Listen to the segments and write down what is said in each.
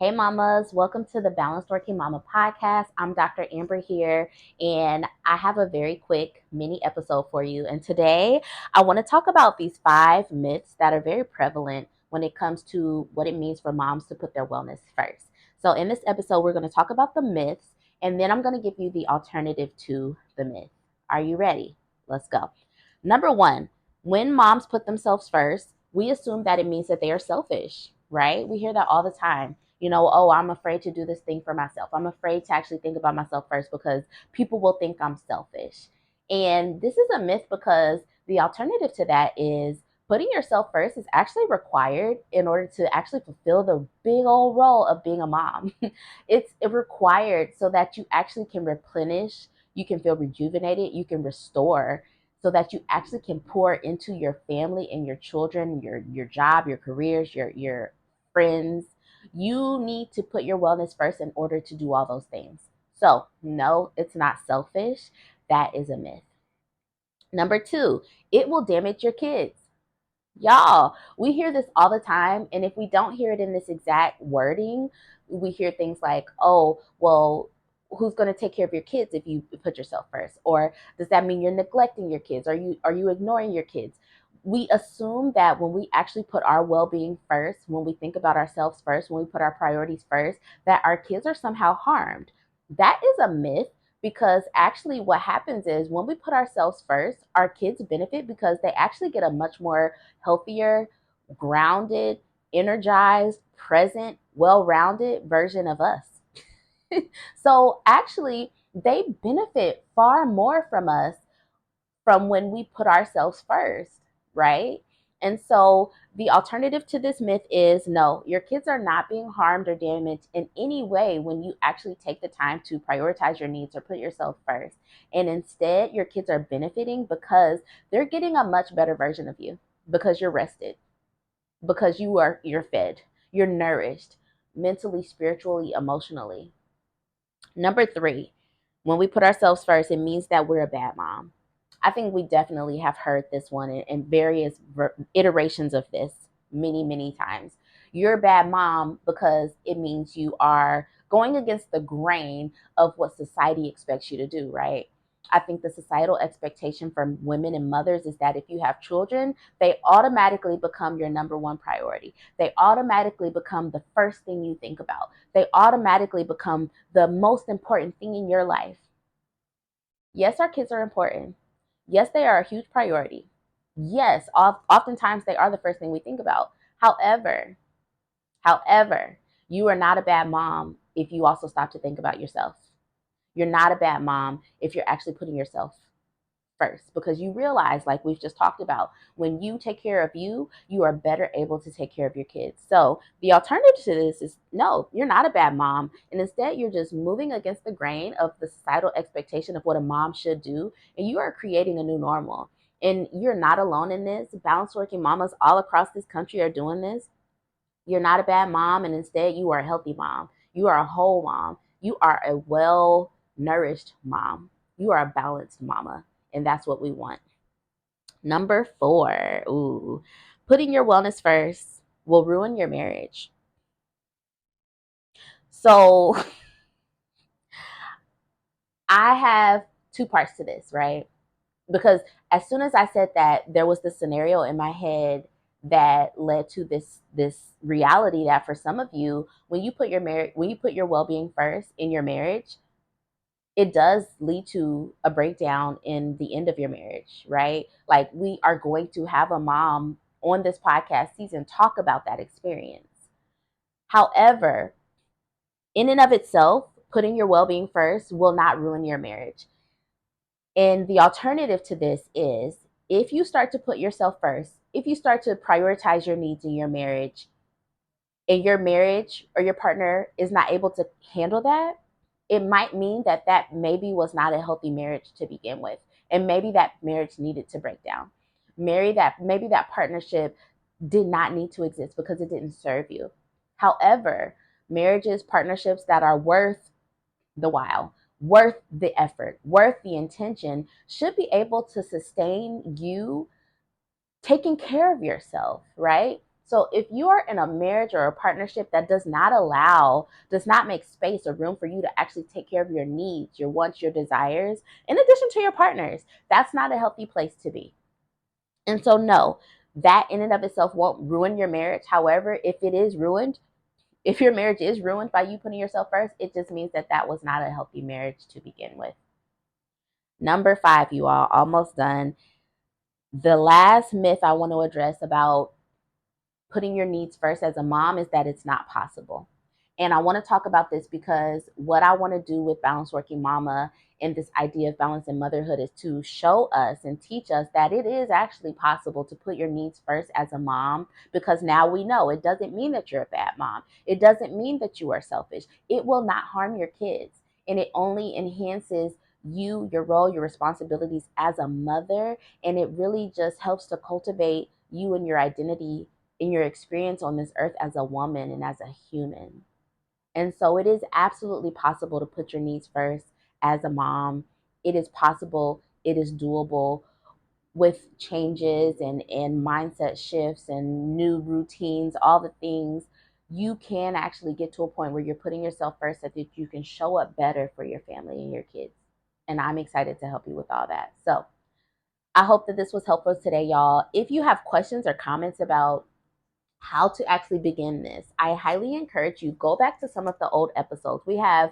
Hey mamas, welcome to the Balanced Working Mama podcast. I'm Dr. Amber here, and I have a very quick mini episode for you. And today I want to talk about these 5 myths that are very prevalent when it comes to what it means for moms to put their wellness first. So, in this episode, we're going to talk about the myths, and then I'm going to give you the alternative to the myth. Are you ready? Let's go. Number one, when moms put themselves first, we assume that it means that they are selfish, right? We hear that all the time. Oh, I'm afraid to do this thing for myself. I'm afraid to actually think about myself first because people will think I'm selfish. And this is a myth because the alternative to that is putting yourself first is actually required in order to actually fulfill the big old role of being a mom. It's required so that you actually can replenish, you can feel rejuvenated, you can restore so that you actually can pour into your family and your children, your job, your careers, your friends. You need to put your wellness first in order to do all those things. So, no, it's not selfish. That is a myth. Number two, it will damage your kids. Y'all, we hear this all the time. And if we don't hear it in this exact wording, we hear things like, oh, well, who's going to take care of your kids if you put yourself first? Or does that mean you're neglecting your kids? Are you ignoring your kids? We assume that when we actually put our well-being first, when we think about ourselves first, when we put our priorities first, that our kids are somehow harmed. That is a myth because actually what happens is when we put ourselves first, our kids benefit because they actually get a much more healthier, grounded, energized, present, well-rounded version of us. So actually they benefit far more from us from when we put ourselves first, right? And so the alternative to this myth is no, your kids are not being harmed or damaged in any way when you actually take the time to prioritize your needs or put yourself first. And instead, your kids are benefiting because they're getting a much better version of you because you're rested, because you're fed, you're nourished mentally, spiritually, emotionally. Number three, when we put ourselves first, it means that we're a bad mom. I think we definitely have heard this one in various iterations of this many, many times. You're a bad mom because it means you are going against the grain of what society expects you to do, right? I think the societal expectation for women and mothers is that if you have children, they automatically become your number one priority. They automatically become the first thing you think about. They automatically become the most important thing in your life. Yes, our kids are important. Yes, they are a huge priority. Yes, oftentimes they are the first thing we think about. However, however, you are not a bad mom if you also stop to think about yourself. You're not a bad mom if you're actually putting yourself first because you realize, like we've just talked about, when you take care of you, you are better able to take care of your kids. So the alternative to this is no, you're not a bad mom. And instead, you're just moving against the grain of the societal expectation of what a mom should do. And you are creating a new normal. And you're not alone in this. Balanced working mamas all across this country are doing this. You're not a bad mom. And instead, you are a healthy mom. You are a whole mom. You are a well nourished mom. You are a balanced mama. And that's what we want. Number four, ooh, putting your wellness first will ruin your marriage. So I have two parts to this, right? Because as soon as I said that, there was this scenario in my head that led to this reality that for some of you, when you put your well-being first in your marriage, it does lead to a breakdown in the end of your marriage, right? Like we are going to have a mom on this podcast season talk about that experience. However, in and of itself, putting your well being first will not ruin your marriage. And the alternative to this is if you start to put yourself first, if you start to prioritize your needs in your marriage, and your marriage or your partner is not able to handle that, it might mean that that maybe was not a healthy marriage to begin with. And maybe that marriage needed to break down. Maybe that partnership did not need to exist because it didn't serve you. However, marriages, partnerships that are worth the while, worth the effort, worth the intention, should be able to sustain you taking care of yourself, right? So if you are in a marriage or a partnership that does not make space or room for you to actually take care of your needs, your wants, your desires, in addition to your partners, that's not a healthy place to be. And so, no, that in and of itself won't ruin your marriage. However, if it is ruined, if your marriage is ruined by you putting yourself first, it just means that that was not a healthy marriage to begin with. Number 5, you all, almost done. The last myth I want to address about putting your needs first as a mom is that it's not possible. And I want to talk about this because what I want to do with Balanced Working Mama and this idea of balance in motherhood is to show us and teach us that it is actually possible to put your needs first as a mom, because now we know it doesn't mean that you're a bad mom. It doesn't mean that you are selfish. It will not harm your kids, and it only enhances you, your role, your responsibilities as a mother, and it really just helps to cultivate you and your identity in your experience on this earth as a woman and as a human. And so it is absolutely possible to put your needs first as a mom. It is possible, it is doable with changes and mindset shifts and new routines, all the things. You can actually get to a point where you're putting yourself first so that you can show up better for your family and your kids. And I'm excited to help you with all that. So I hope that this was helpful today, y'all. If you have questions or comments about how to actually begin this, I highly encourage you go back to some of the old episodes. We have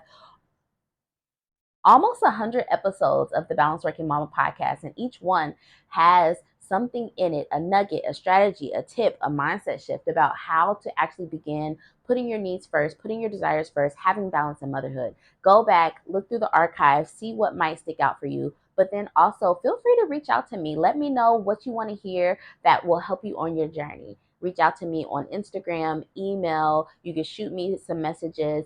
almost 100 episodes of the Balanced Working Mama podcast, and each one has something in it, a nugget, a strategy, a tip, a mindset shift about how to actually begin putting your needs first, putting your desires first, having balance in motherhood. Go back, look through the archive, see what might stick out for you, but then also feel free to reach out to me. Let me know what you want to hear that will help you on your journey. Reach out to me on Instagram, email. You can shoot me some messages.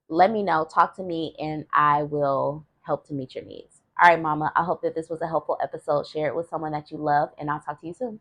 Let me know, talk to me, and I will help to meet your needs. All right, Mama, I hope that this was a helpful episode. Share it with someone that you love, and I'll talk to you soon.